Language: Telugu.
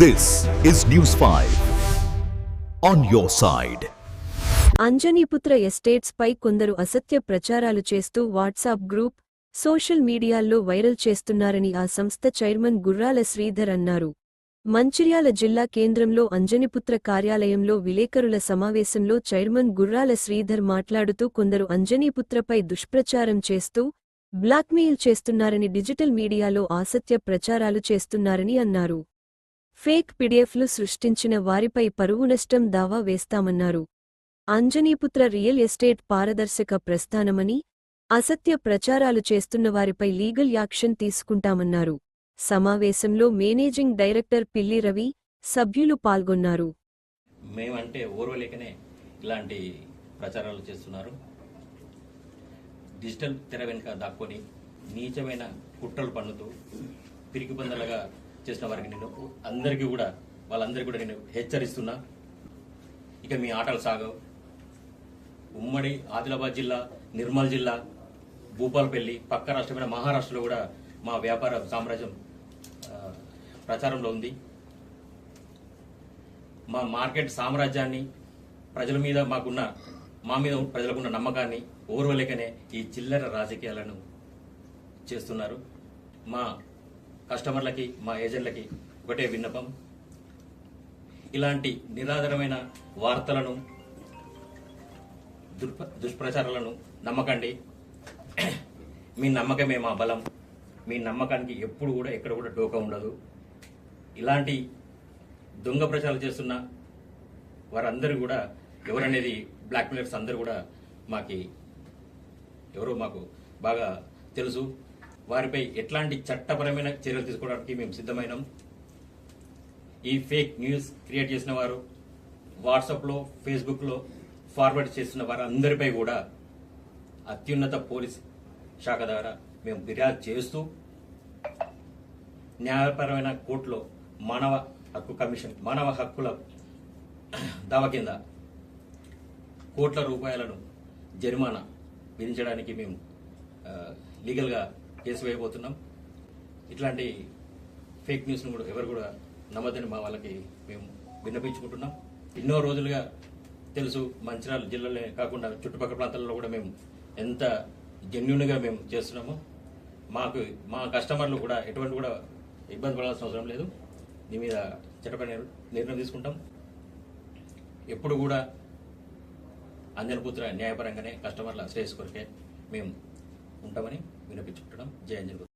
This is News 5 on your side. Anjaniputra estates పై కొందరు అసత్య ప్రచారాలు చేస్తూ వాట్సాప్ గ్రూప్, సోషల్ మీడియాల్లో వైరల్ చేస్తున్నారని ఆ సంస్థ చైర్మన్ గుర్రాల శ్రీధర్ అన్నారు. మంచిర్యాల జిల్లా కేంద్రంలో అంజనీపుత్ర కార్యాలయంలో విలేకరుల సమావేశంలో చైర్మన్ గుర్రాల శ్రీధర్ మాట్లాడుతూ కొందరు అంజనీపుత్రపై దుష్ప్రచారం చేస్తూ బ్లాక్మెయిల్ చేస్తున్నారని, డిజిటల్ మీడియాలో అసత్య ప్రచారాలు చేస్తున్నారని అన్నారు. ఫేక్ పిడిఎఫ్లు సృష్టించిన వారిపై పరువు నష్టం దావా వేస్తామన్నారు. అంజనీపుత్ర రియల్ ఎస్టేట్ పారదర్శక ప్రస్థానమని, అసత్య ప్రచారాలు చేస్తున్నవారిపై లీగల్ యాక్షన్ తీసుకుంటామన్నారు. సమావేశంలో మేనేజింగ్ డైరెక్టర్ పిల్లి రవి, సభ్యులు పాల్గొన్నారు. మేమంటే ఓర్వలేకనే ఇలాంటి ప్రచారాలు చేస్తున్నారు. డిజిటల్ తెర వెనుక దాక్కొని నీచమైన కుట్రలు పన్నుతూ పిరికిబందలుగా చేసిన వారికి నేను వాళ్ళందరికీ కూడా నేను హెచ్చరిస్తున్నా. ఇక మీ ఆటలు సాగవు. ఉమ్మడి ఆదిలాబాద్ జిల్లా, నిర్మల్ జిల్లా, భూపాలపల్లి, పక్క రాష్ట్రమైన మహారాష్ట్రలో కూడా మా వ్యాపార సామ్రాజ్యం ప్రచారంలో ఉంది. మా మార్కెట్ సామ్రాజ్యాన్ని ప్రజల మీద మా మీద ప్రజలకున్న నమ్మకాన్ని ఓర్వలేకనే ఈ చిల్లర రాజకీయాలను చేస్తున్నారు. మా కస్టమర్లకి, మా ఏజెంట్లకి ఒకటే విన్నపం, ఇలాంటి నిరాధారమైన వార్తలను, దుష్ప్రచారాలను నమ్మకండి. మీ నమ్మకమే మా బలం. మీ నమ్మకానికి ఎప్పుడు కూడా ఎక్కడ కూడా డోకా ఉండదు. ఇలాంటి దొంగ ప్రచారాలు చేస్తున్న వారందరూ కూడా ఎవరనేది బ్లాక్మెయిలర్స్ అందరూ కూడా ఎవరో మాకు బాగా తెలుసు. వారిపై ఎట్లాంటి చట్టపరమైన చర్యలు తీసుకోవడానికి మేము సిద్ధమైనాం. ఈ ఫేక్ న్యూస్ క్రియేట్ చేసిన వారు, వాట్సాప్లో, ఫేస్బుక్లో ఫార్వర్డ్ చేస్తున్న వారందరిపై కూడా అత్యున్నత పోలీస్ శాఖ ద్వారా మేము ఫిర్యాదు చేస్తూ న్యాయపరమైన కోర్టులో మానవ హక్కు కమిషన్, మానవ హక్కుల దావా కింద కోట్ల రూపాయలను జరిమానా విధించడానికి మేము లీగల్గా కేసు వేయబోతున్నాం. ఇట్లాంటి ఫేక్ న్యూస్ను కూడా ఎవరు కూడా నమ్మదని మా వాళ్ళకి మేము విన్నపించుకుంటున్నాం. ఎన్నో రోజులుగా తెలుసు, మంచిర్యాల జిల్లాలో కాకుండా చుట్టుపక్కల ప్రాంతాల్లో కూడా మేము ఎంత జెన్యూన్గా మేము చేస్తున్నామో. మా కస్టమర్లు కూడా ఎటువంటి కూడా ఇబ్బంది పడాల్సిన అవసరం లేదు. దీని మీద చట్టపరమైన నిర్ణయం తీసుకుంటాం. ఎప్పుడు కూడా అంజనీపుత్ర న్యాయపరంగానే కస్టమర్ల శ్రేయస్ కొరకే మేము ఉంటామని వినిపించుకుంటున్నాం. జై అంజనీపుత్ర.